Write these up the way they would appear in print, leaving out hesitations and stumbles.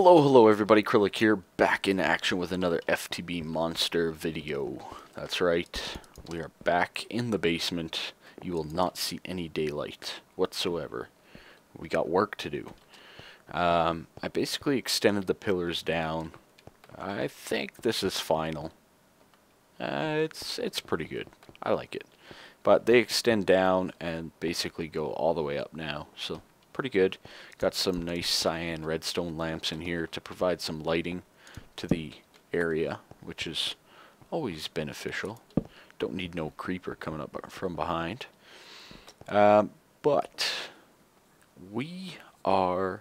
Hello everybody, Kryllyk here, back in action with another FTB Monster video. That's right, we are back in the basement. You will not see any daylight whatsoever. We got work to do. I basically extended the pillars down. I think this is final. It's pretty good. I like it. But they extend down and basically go all the way up now, so pretty good. Got some nice cyan redstone lamps in here to provide some lighting to the area, which is always beneficial. Don't need no creeper coming up from behind. But we're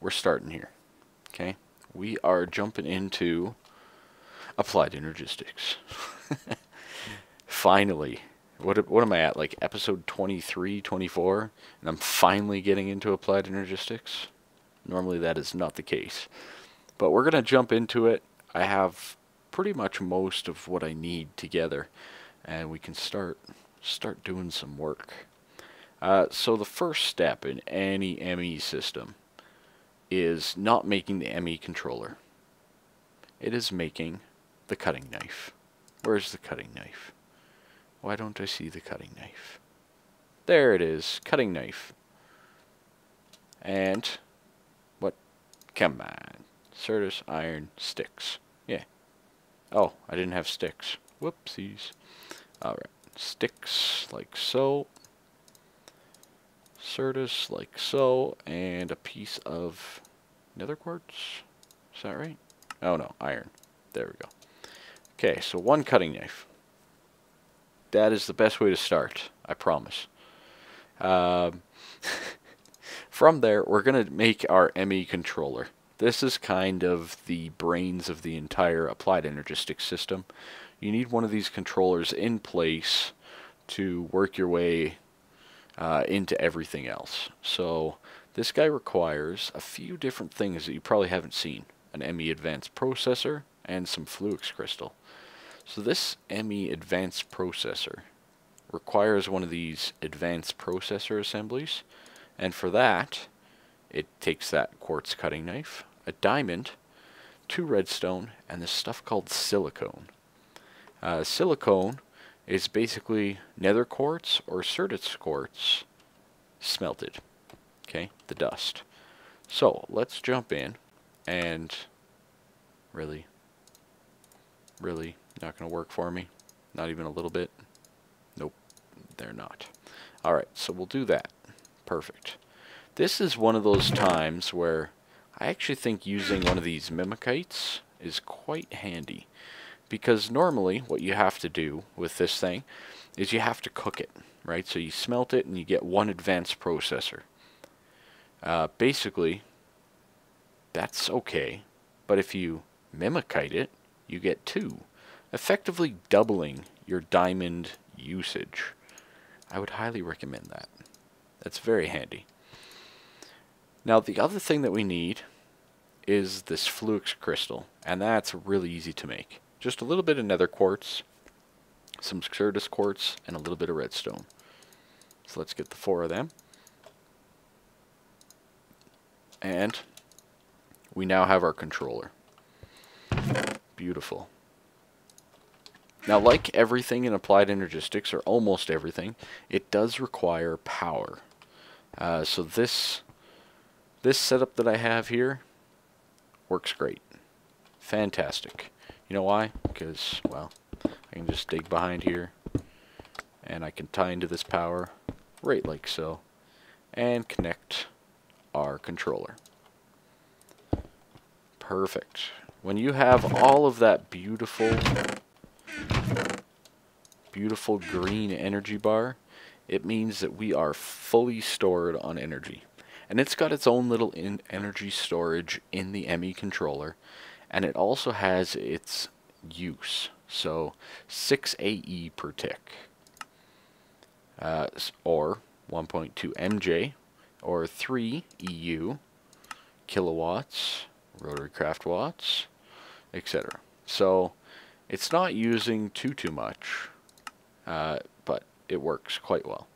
starting here. Okay, we are jumping into Applied Energistics. Finally. What am I at? Like episode 23, 24? And I'm finally getting into Applied Energistics? Normally that is not the case. But we're going to jump into it. I have pretty much most of what I need together. And we can start doing some work. So the first step in any ME system is not making the ME controller. It is making the cutting knife. Where's the cutting knife? Why don't I see the cutting knife? There it is, cutting knife. And what? Come on. Certus iron sticks. Yeah. Oh, I didn't have sticks. Whoopsies. Alright. Sticks like so. Certus like so. And a piece of nether quartz. Is that right? Oh no, iron. There we go. Okay, so one cutting knife. That is the best way to start, I promise. From there, we're going to make our ME controller. This is kind of the brains of the entire Applied Energistics system. You need one of these controllers in place to work your way into everything else. So this guy requires a few different things that you probably haven't seen. An ME advanced processor and some Fluix crystal. So this ME advanced processor requires one of these advanced processor assemblies, and for that it takes that quartz cutting knife, a diamond, 2 redstone, and this stuff called silicone. Silicone is basically nether quartz or certus quartz smelted. Okay, the dust. So let's jump in and really not going to work for me. Not even a little bit. Nope, they're not. Alright, so we'll do that. Perfect. This is one of those times where I actually think using one of these mimikites is quite handy. Because normally what you have to do with this thing is you have to cook it, right? So you smelt it and you get one advanced processor. Basically, that's okay. But if you mimikite it, you get 2. Effectively doubling your diamond usage. I would highly recommend that. That's very handy. Now the other thing that we need is this Fluix crystal, and that's really easy to make. Just a little bit of nether quartz, some certus quartz, and a little bit of redstone. So let's get the 4 of them. And we now have our controller. Beautiful. Now, like everything in Applied Energistics, or almost everything, it does require power. So this setup that I have here works great. Fantastic. You know why? Because, well, I can just dig behind here, and I can tie into this power, right like so, and connect our controller. Perfect. When you have all of that beautiful green energy bar, it means that we are fully stored on energy. And it's got its own little energy storage in the ME controller, and it also has its use. So 6 AE per tick, or 1.2 MJ, or 3 EU, kilowatts, rotary craft watts, etc. So it's not using too much, but it works quite well.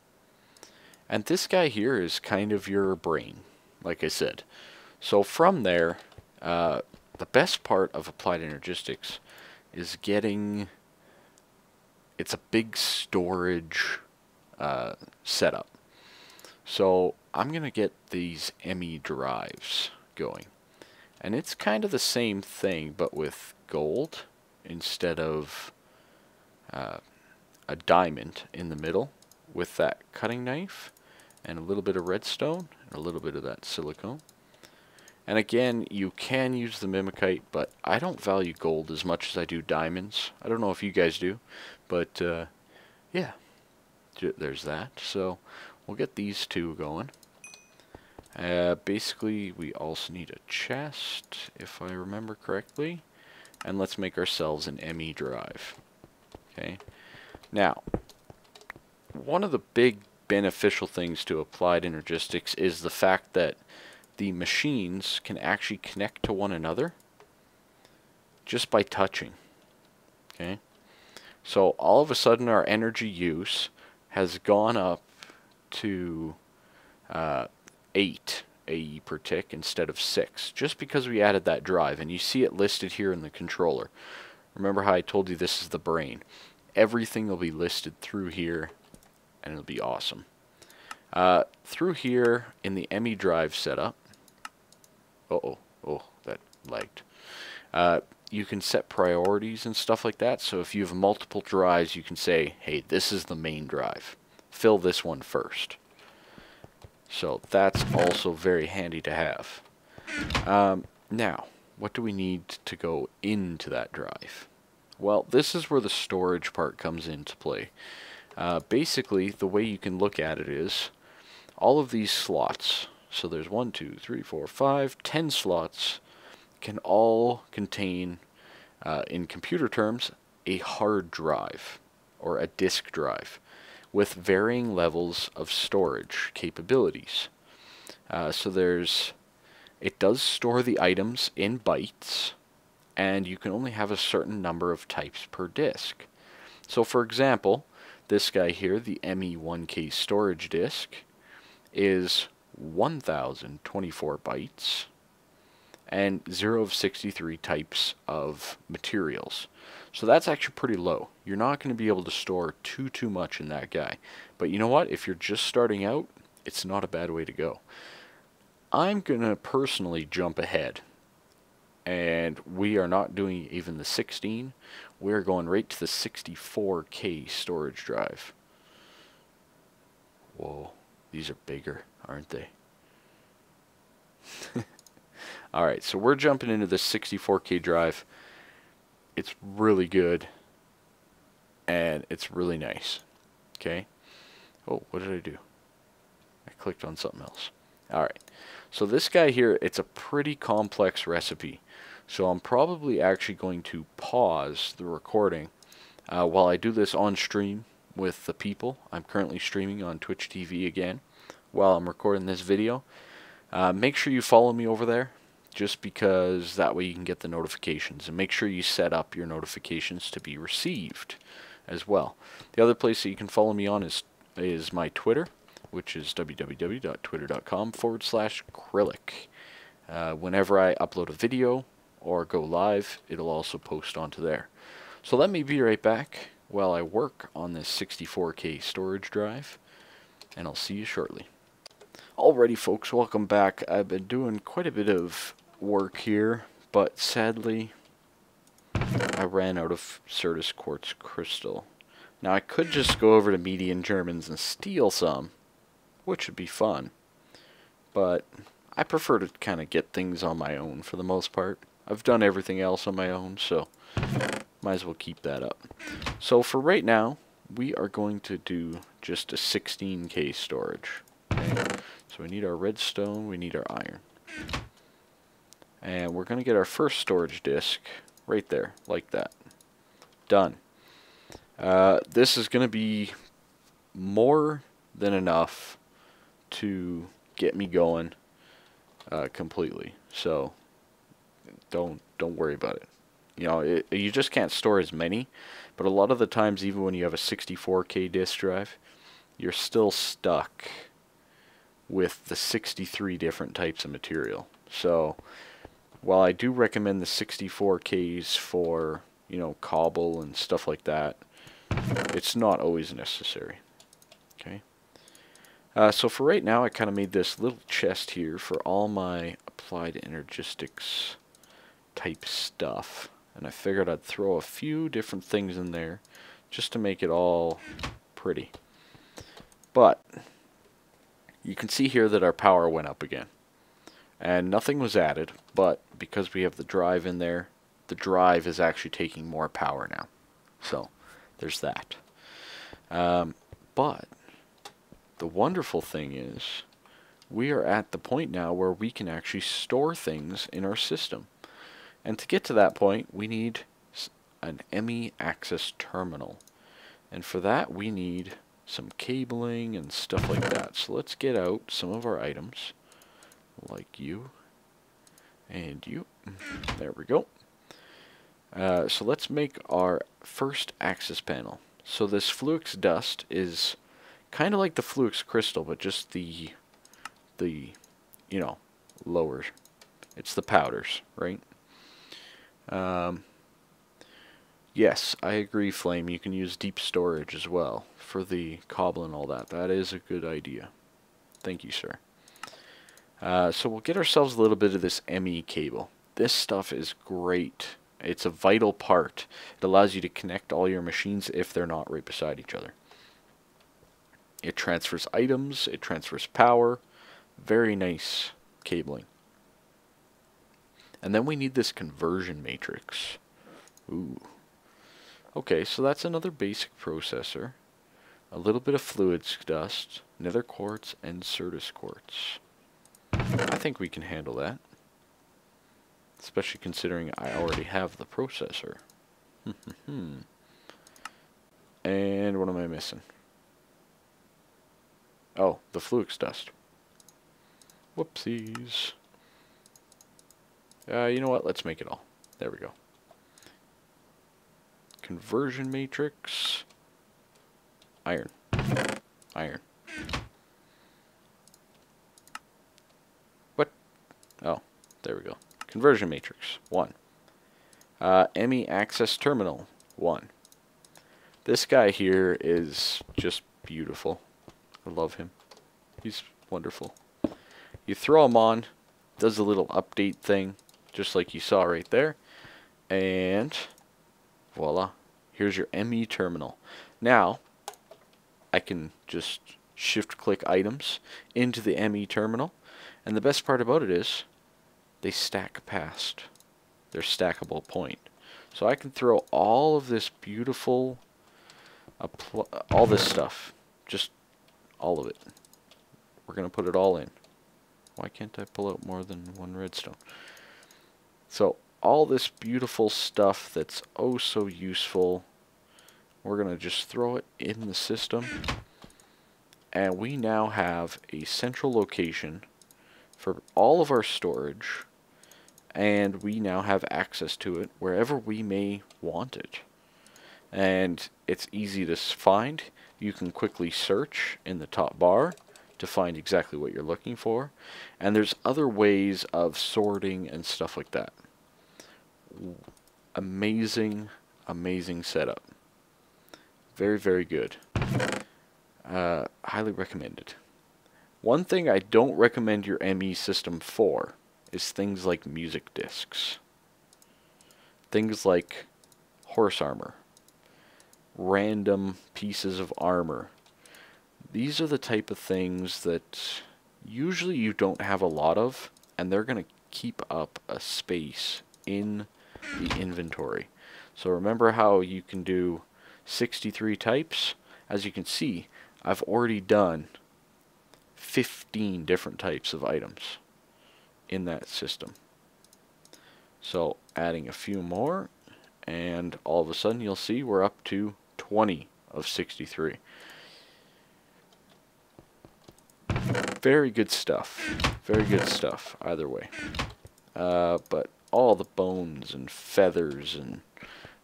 And this guy here is kind of your brain, like I said. So from there, the best part of Applied Energistics is getting, it's a big storage setup. So I'm going to get these ME drives going. And it's kind of the same thing, but with gold instead of a diamond in the middle with that cutting knife and a little bit of redstone and a little bit of that silicone. And again, you can use the Mimikite, but I don't value gold as much as I do diamonds. I don't know if you guys do, but yeah, there's that. So we'll get these two going. Basically, we also need a chest, if I remember correctly. And let's make ourselves an ME drive. Okay. Now, one of the big beneficial things to Applied Energistics is the fact that the machines can actually connect to one another just by touching. Okay. So all of a sudden our energy use has gone up to 8 AE per tick instead of 6, just because we added that drive, and you see it listed here in the controller. Remember how I told you this is the brain. Everything will be listed through here, and it'll be awesome. Through here in the ME drive setup, oh, that lagged. You can set priorities and stuff like that, so if you have multiple drives, you can say, hey, this is the main drive. Fill this one first. So that's also very handy to have. Now, what do we need to go into that drive? Well, this is where the storage part comes into play. Basically, the way you can look at it is all of these slots, so there's 1, 2, 3, 4, 5, 10 slots, can all contain, in computer terms, a hard drive or a disk drive with varying levels of storage capabilities. So it does store the items in bytes, and you can only have a certain number of types per disk. So for example, this guy here, the ME1K storage disk, is 1024 bytes and 0 of 63 types of materials. So that's actually pretty low. You're not going to be able to store too much in that guy. But you know what? If you're just starting out, it's not a bad way to go. I'm going to personally jump ahead. And we are not doing even the 16. We're going right to the 64K storage drive. Whoa, these are bigger, aren't they? Alright, so we're jumping into the 64K drive. It's really good, and it's really nice. Okay. Oh, what did I do? I clicked on something else. Alright, so this guy here, it's a pretty complex recipe. So I'm probably actually going to pause the recording while I do this on stream with the people. I'm currently streaming on Twitch TV again while I'm recording this video. Make sure you follow me over there, just because that way you can get the notifications, and make sure you set up your notifications to be received as well. The other place that you can follow me on is my Twitter, which is www.twitter.com/Kryllyk. Whenever I upload a video or go live, it'll also post onto there. So let me be right back while I work on this 64K storage drive, and I'll see you shortly. Alrighty folks, welcome back. I've been doing quite a bit of work here, but sadly I ran out of Certus quartz crystal. Now I could just go over to Median Germans and steal some, which would be fun, but I prefer to kind of get things on my own for the most part. I've done everything else on my own, so might as well keep that up. So for right now, we are going to do just a 16K storage. Okay? So we need our redstone, we need our iron. And we're going to get our first storage disk right there, like that. Done. This is going to be more than enough to get me going completely. So don't worry about it. You know, you just can't store as many, but a lot of the times, even when you have a 64K disk drive, you're still stuck with the 63 different types of material. So while I do recommend the 64Ks for, you know, cobble and stuff like that, it's not always necessary. Okay. So for right now, I kind of made this little chest here for all my applied energistics type stuff. And I figured I'd throw a few different things in there just to make it all pretty. But you can see here that our power went up again. And nothing was added, but because we have the drive in there, the drive is actually taking more power now. So there's that. But the wonderful thing is we are at the point now where we can actually store things in our system. And to get to that point, we need an ME access terminal. And for that, we need some cabling and stuff like that. So let's get out some of our items, like you and you. There we go. So let's make our first access panel. So this Fluix dust is kind of like the Fluix crystal, but just the you know, lower. It's the powders, right? Yes, I agree, Flame. You can use deep storage as well for the cobble and all that. That is a good idea. Thank you, sir. So we'll get ourselves a little bit of this ME cable. This stuff is great. It's a vital part. It allows you to connect all your machines if they're not right beside each other. It transfers items, it transfers power. Very nice cabling. And then we need this conversion matrix. Ooh. Okay, so that's another basic processor. A little bit of fluids dust, nether quartz, and certus quartz. I think we can handle that. Especially considering I already have the processor. And what am I missing? Oh, the Fluix dust. Whoopsies. You know what? Let's make it all. There we go. Conversion matrix. Iron. Iron. What? Oh, there we go. Conversion matrix. 1. ME access terminal. 1. This guy here is just beautiful. I love him. He's wonderful. You throw him on, does a little update thing, just like you saw right there, and voila, here's your ME terminal. Now, I can just shift-click items into the ME terminal, and the best part about it is they stack past their stackable point. So I can throw all of this beautiful, all this stuff, just all of it. We're going to put it all in. Why can't I pull out more than one redstone? So all this beautiful stuff that's oh so useful, we're going to just throw it in the system. And we now have a central location for all of our storage. And we now have access to it wherever we may want it. And it's easy to find. You can quickly search in the top bar to find exactly what you're looking for. And there's other ways of sorting and stuff like that. Amazing, amazing setup. Very, very good. Highly recommended. One thing I don't recommend your ME system for is things like music discs. Things like horse armor. Random pieces of armor. These are the type of things that usually you don't have a lot of, and they're going to keep up a space in the inventory. So remember how you can do 63 types? As you can see, I've already done 15 different types of items in that system. So adding a few more, and all of a sudden you'll see we're up to 20 of 63. Very good stuff. Very good stuff, either way. But all the bones and feathers and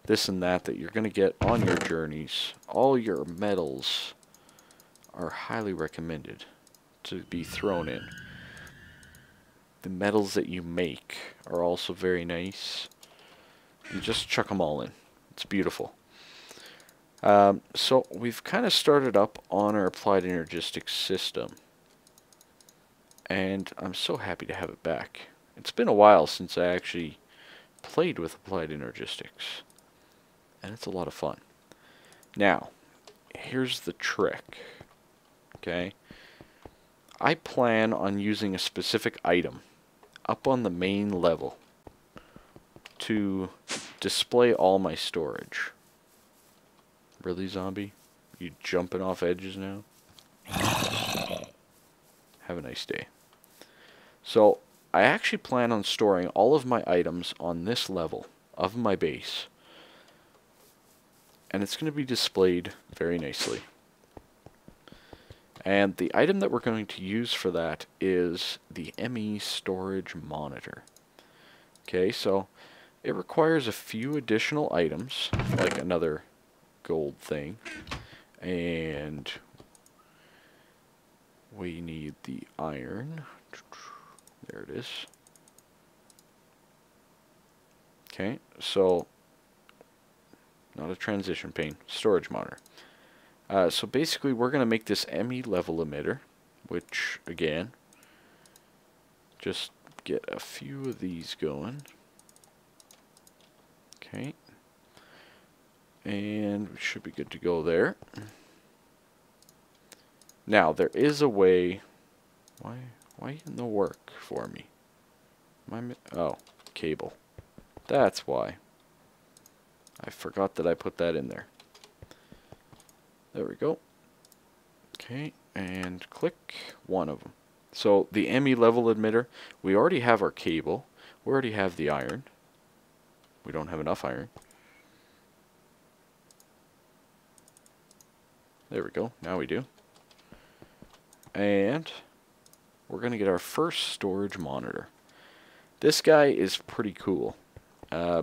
this and that you're going to get on your journeys, all your metals are highly recommended to be thrown in. the metals that you make are also very nice. You just chuck them all in. It's beautiful. So we've kind of started up on our applied energistics system. And I'm so happy to have it back. It's been a while since I actually played with applied energistics. And it's a lot of fun. Now, here's the trick. Okay? I plan on using a specific item up on the main level to display all my storage. Really, zombie? You jumping off edges now? Have a nice day. So, I actually plan on storing all of my items on this level of my base. And it's going to be displayed very nicely. And the item that we're going to use for that is the ME storage monitor. Okay, so it requires a few additional items, like another gold thing. And we need the iron. There it is. Okay, so not a transition pane, storage monitor. So basically we're going to make this ME level emitter, which again, just get a few of these going. Okay. And we should be good to go there. Now there is a way. Why didn't it work for me? Oh, cable. That's why. I forgot that I put that in there. There we go. Okay, and click one of them. So the ME level emitter, we already have our cable. We already have the iron. We don't have enough iron. There we go. Now we do. And we're going to get our first storage monitor. This guy is pretty cool.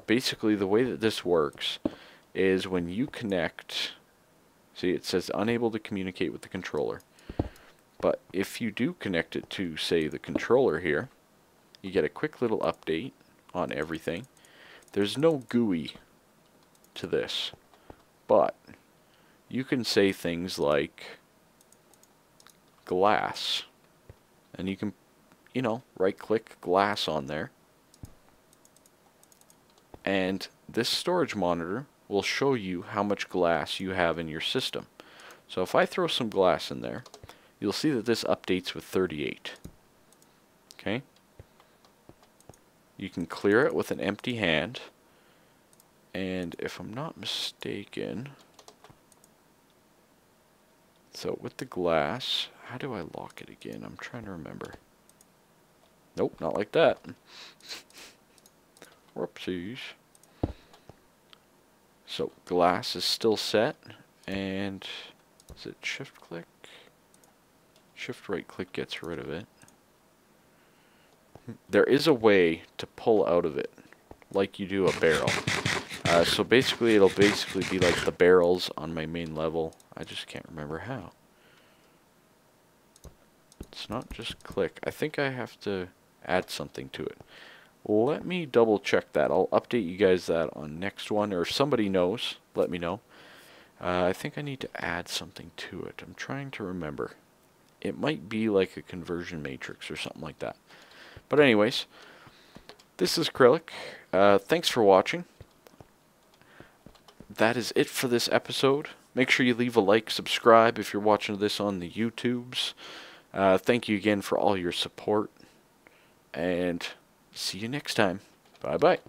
Basically, the way that this works is when you connect... See, it says unable to communicate with the controller. But if you do connect it to, say, the controller here, you get a quick little update on everything. There's no GUI to this, but you can say things like glass, and you can, you know, right-click glass on there, and this storage monitor will show you how much glass you have in your system. So if I throw some glass in there, you'll see that this updates with 38. Okay? You can clear it with an empty hand, and if I'm not mistaken, so with the glass, how do I lock it again? I'm trying to remember. Nope, not like that. Whoopsies. So glass is still set, and is it shift click? Shift right click gets rid of it. There is a way to pull out of it, like you do a barrel. So basically it'll basically be like the barrels on my main level. I just can't remember how. It's not just click. I think I have to add something to it. Let me double check that. I'll update you guys that on next one, or if somebody knows, let me know. I think I need to add something to it. I'm trying to remember. It might be like a conversion matrix or something like that. But anyways, this is Kryllyk. Thanks for watching. That is it for this episode. Make sure you leave a like, subscribe if you're watching this on the YouTubes. Thank you again for all your support. And see you next time. Bye-bye.